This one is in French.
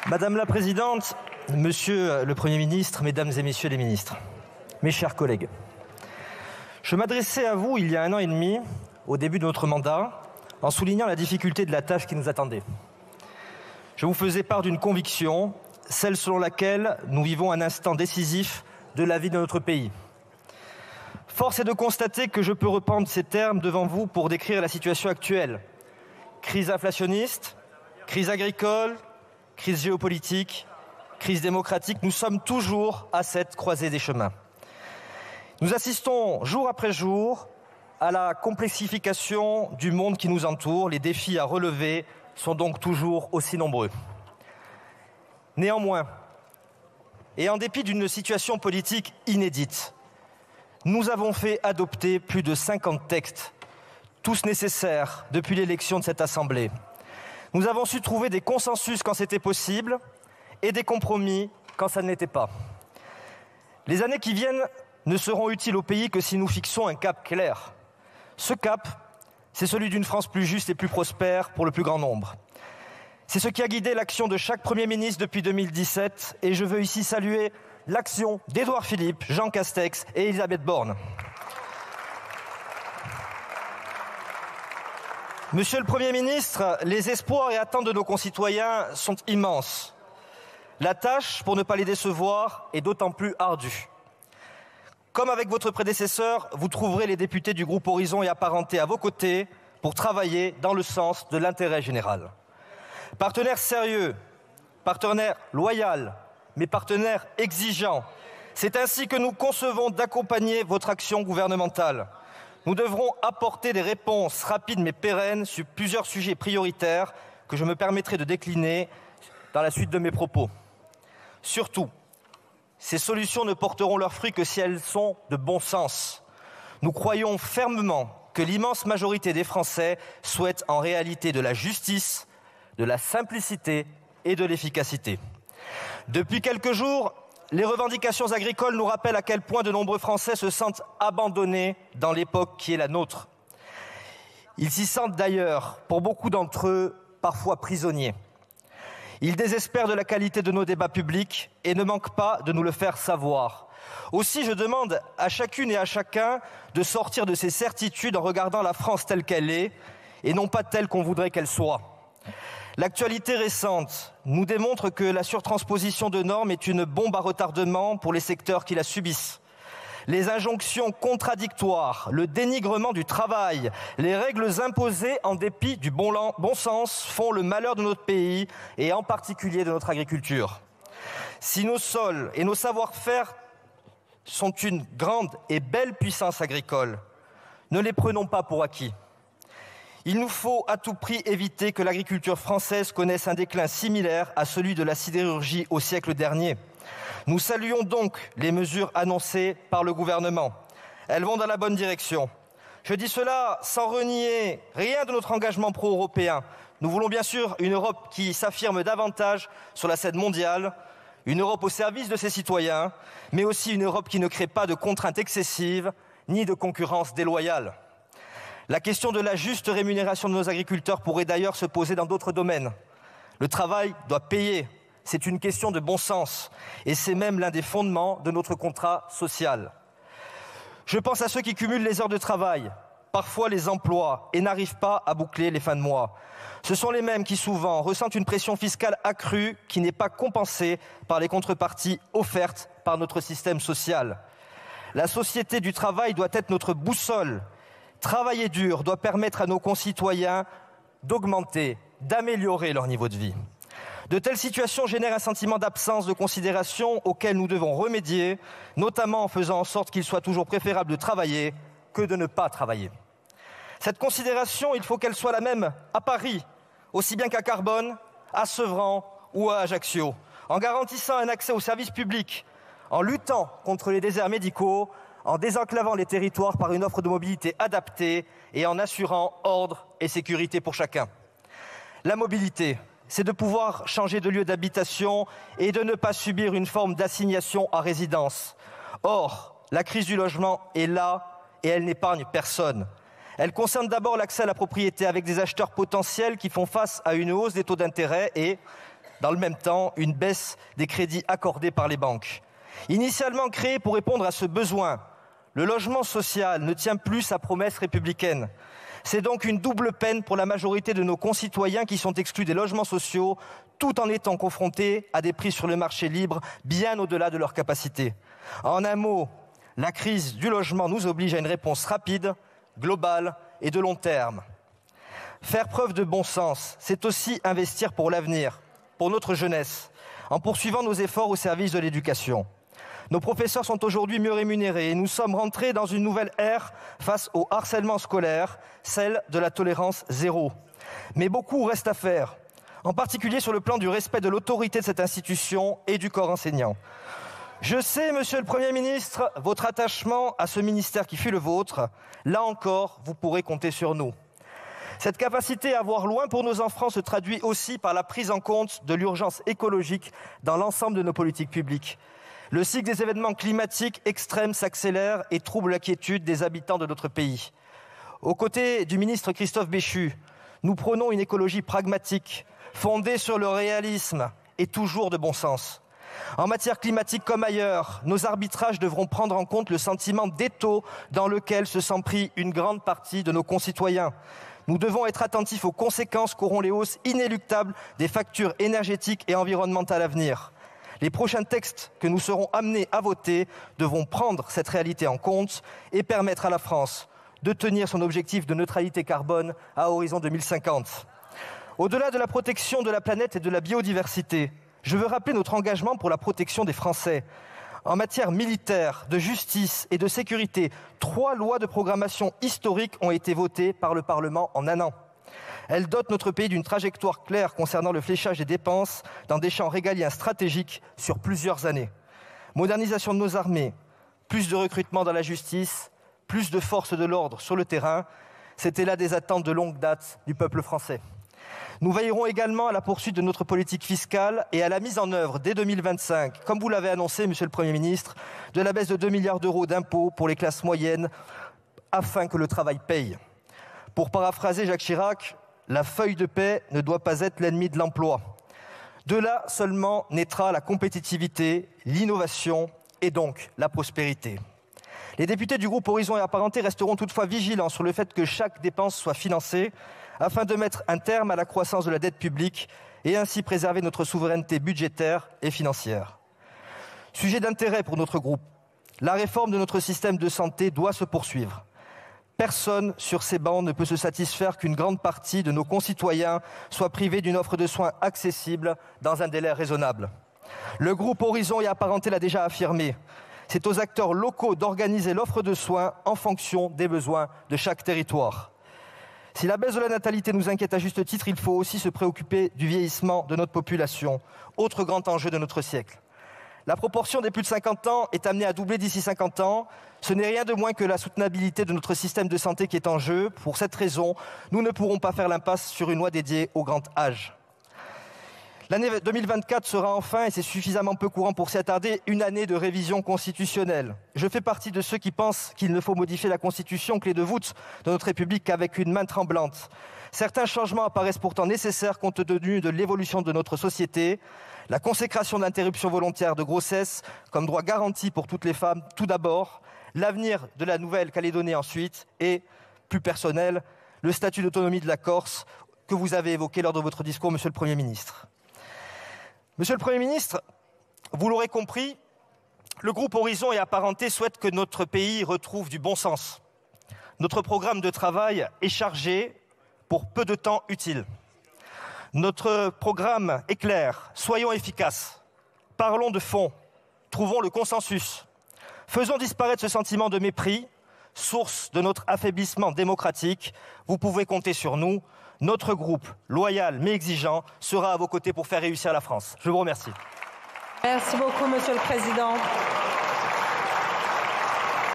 Madame la Présidente, Monsieur le Premier ministre, Mesdames et Messieurs les ministres, mes chers collègues, je m'adressais à vous il y a 1 an et demi, au début de notre mandat, en soulignant la difficulté de la tâche qui nous attendait. Je vous faisais part d'une conviction, celle selon laquelle nous vivons un instant décisif de la vie de notre pays. Force est de constater que je peux reprendre ces termes devant vous pour décrire la situation actuelle. Crise inflationniste, crise agricole, crise géopolitique, crise démocratique, nous sommes toujours à cette croisée des chemins. Nous assistons jour après jour à la complexification du monde qui nous entoure. Les défis à relever sont donc toujours aussi nombreux. Néanmoins, et en dépit d'une situation politique inédite, nous avons fait adopter plus de 50 textes, tous nécessaires depuis l'élection de cette Assemblée. Nous avons su trouver des consensus quand c'était possible et des compromis quand ça ne l'était pas. Les années qui viennent ne seront utiles au pays que si nous fixons un cap clair. Ce cap, c'est celui d'une France plus juste et plus prospère pour le plus grand nombre. C'est ce qui a guidé l'action de chaque Premier ministre depuis 2017 et je veux ici saluer l'action d'Édouard Philippe, Jean Castex et Elisabeth Borne. Monsieur le Premier ministre, les espoirs et attentes de nos concitoyens sont immenses. La tâche, pour ne pas les décevoir, est d'autant plus ardue. Comme avec votre prédécesseur, vous trouverez les députés du groupe Horizon et apparentés à vos côtés pour travailler dans le sens de l'intérêt général. Partenaire sérieux, partenaire loyal, mais partenaire exigeant, c'est ainsi que nous concevons d'accompagner votre action gouvernementale. Nous devrons apporter des réponses rapides mais pérennes sur plusieurs sujets prioritaires que je me permettrai de décliner dans la suite de mes propos. Surtout, ces solutions ne porteront leurs fruits que si elles sont de bon sens. Nous croyons fermement que l'immense majorité des Français souhaitent en réalité de la justice, de la simplicité et de l'efficacité. Depuis quelques jours, les revendications agricoles nous rappellent à quel point de nombreux Français se sentent abandonnés dans l'époque qui est la nôtre. Ils s'y sentent d'ailleurs, pour beaucoup d'entre eux, parfois prisonniers. Ils désespèrent de la qualité de nos débats publics et ne manquent pas de nous le faire savoir. Aussi, je demande à chacune et à chacun de sortir de ses certitudes en regardant la France telle qu'elle est et non pas telle qu'on voudrait qu'elle soit. L'actualité récente nous démontre que la surtransposition de normes est une bombe à retardement pour les secteurs qui la subissent. Les injonctions contradictoires, le dénigrement du travail, les règles imposées en dépit du bon sens font le malheur de notre pays et en particulier de notre agriculture. Si nos sols et nos savoir-faire sont une grande et belle puissance agricole, ne les prenons pas pour acquis. Il nous faut à tout prix éviter que l'agriculture française connaisse un déclin similaire à celui de la sidérurgie au siècle dernier. Nous saluons donc les mesures annoncées par le gouvernement. Elles vont dans la bonne direction. Je dis cela sans renier rien de notre engagement pro-européen. Nous voulons bien sûr une Europe qui s'affirme davantage sur la scène mondiale, une Europe au service de ses citoyens, mais aussi une Europe qui ne crée pas de contraintes excessives ni de concurrence déloyale. La question de la juste rémunération de nos agriculteurs pourrait d'ailleurs se poser dans d'autres domaines. Le travail doit payer, c'est une question de bon sens, et c'est même l'un des fondements de notre contrat social. Je pense à ceux qui cumulent les heures de travail, parfois les emplois, et n'arrivent pas à boucler les fins de mois. Ce sont les mêmes qui souvent ressentent une pression fiscale accrue qui n'est pas compensée par les contreparties offertes par notre système social. La société du travail doit être notre boussole. Travailler dur doit permettre à nos concitoyens d'augmenter, d'améliorer leur niveau de vie. De telles situations génèrent un sentiment d'absence de considération auquel nous devons remédier, notamment en faisant en sorte qu'il soit toujours préférable de travailler que de ne pas travailler. Cette considération, il faut qu'elle soit la même à Paris, aussi bien qu'à Carbone, à Sevran ou à Ajaccio, en garantissant un accès aux services publics, en luttant contre les déserts médicaux, en désenclavant les territoires par une offre de mobilité adaptée et en assurant ordre et sécurité pour chacun. La mobilité, c'est de pouvoir changer de lieu d'habitation et de ne pas subir une forme d'assignation à résidence. Or, la crise du logement est là et elle n'épargne personne. Elle concerne d'abord l'accès à la propriété avec des acheteurs potentiels qui font face à une hausse des taux d'intérêt et, dans le même temps, une baisse des crédits accordés par les banques. Initialement créé pour répondre à ce besoin, le logement social ne tient plus sa promesse républicaine. C'est donc une double peine pour la majorité de nos concitoyens qui sont exclus des logements sociaux, tout en étant confrontés à des prix sur le marché libre bien au-delà de leurs capacités. En un mot, la crise du logement nous oblige à une réponse rapide, globale et de long terme. Faire preuve de bon sens, c'est aussi investir pour l'avenir, pour notre jeunesse, en poursuivant nos efforts au service de l'éducation. Nos professeurs sont aujourd'hui mieux rémunérés et nous sommes rentrés dans une nouvelle ère face au harcèlement scolaire, celle de la tolérance zéro. Mais beaucoup reste à faire, en particulier sur le plan du respect de l'autorité de cette institution et du corps enseignant. Je sais, Monsieur le Premier ministre, votre attachement à ce ministère qui fut le vôtre. Là encore, vous pourrez compter sur nous. Cette capacité à voir loin pour nos enfants se traduit aussi par la prise en compte de l'urgence écologique dans l'ensemble de nos politiques publiques. Le cycle des événements climatiques extrêmes s'accélère et trouble la quiétude des habitants de notre pays. Aux côtés du ministre Christophe Béchu, nous prônons une écologie pragmatique, fondée sur le réalisme et toujours de bon sens. En matière climatique comme ailleurs, nos arbitrages devront prendre en compte le sentiment d'étau dans lequel se sent pris une grande partie de nos concitoyens. Nous devons être attentifs aux conséquences qu'auront les hausses inéluctables des factures énergétiques et environnementales à venir. Les prochains textes que nous serons amenés à voter devront prendre cette réalité en compte et permettre à la France de tenir son objectif de neutralité carbone à horizon 2050. Au-delà de la protection de la planète et de la biodiversité, je veux rappeler notre engagement pour la protection des Français. En matière militaire, de justice et de sécurité, 3 lois de programmation historiques ont été votées par le Parlement en un an. Elles dotent notre pays d'une trajectoire claire concernant le fléchage des dépenses dans des champs régaliens stratégiques sur plusieurs années. Modernisation de nos armées, plus de recrutement dans la justice, plus de forces de l'ordre sur le terrain, c'était là des attentes de longue date du peuple français. Nous veillerons également à la poursuite de notre politique fiscale et à la mise en œuvre dès 2025, comme vous l'avez annoncé, Monsieur le Premier ministre, de la baisse de 2 milliards d'euros d'impôts pour les classes moyennes afin que le travail paye. Pour paraphraser Jacques Chirac, la feuille de paix ne doit pas être l'ennemi de l'emploi. De là seulement naîtra la compétitivité, l'innovation et donc la prospérité. Les députés du groupe Horizon et Apparentés resteront toutefois vigilants sur le fait que chaque dépense soit financée afin de mettre un terme à la croissance de la dette publique et ainsi préserver notre souveraineté budgétaire et financière. Sujet d'intérêt pour notre groupe, la réforme de notre système de santé doit se poursuivre. Personne sur ces bancs ne peut se satisfaire qu'une grande partie de nos concitoyens soit privée d'une offre de soins accessible dans un délai raisonnable. Le groupe Horizon et Apparentés l'a déjà affirmé. C'est aux acteurs locaux d'organiser l'offre de soins en fonction des besoins de chaque territoire. Si la baisse de la natalité nous inquiète à juste titre, il faut aussi se préoccuper du vieillissement de notre population, autre grand enjeu de notre siècle. La proportion des plus de 50 ans est amenée à doubler d'ici 50 ans. Ce n'est rien de moins que la soutenabilité de notre système de santé qui est en jeu. Pour cette raison, nous ne pourrons pas faire l'impasse sur une loi dédiée au grand âge. L'année 2024 sera enfin, et c'est suffisamment peu courant pour s'y attarder, une année de révision constitutionnelle. Je fais partie de ceux qui pensent qu'il ne faut modifier la Constitution, clé de voûte de notre République, qu'avec une main tremblante. Certains changements apparaissent pourtant nécessaires compte tenu de l'évolution de notre société. La consécration de l'interruption volontaire de grossesse comme droit garanti pour toutes les femmes, tout d'abord. L'avenir de la Nouvelle-Calédonie ensuite. Et, plus personnel, le statut d'autonomie de la Corse que vous avez évoqué lors de votre discours, Monsieur le Premier ministre. Monsieur le Premier ministre, vous l'aurez compris, le groupe Horizon et Apparentés souhaite que notre pays retrouve du bon sens. Notre programme de travail est chargé pour peu de temps utile. Notre programme est clair, soyons efficaces, parlons de fond, trouvons le consensus, faisons disparaître ce sentiment de mépris, source de notre affaiblissement démocratique. Vous pouvez compter sur nous. Notre groupe, loyal mais exigeant, sera à vos côtés pour faire réussir la France. Je vous remercie. Merci beaucoup, Monsieur le Président.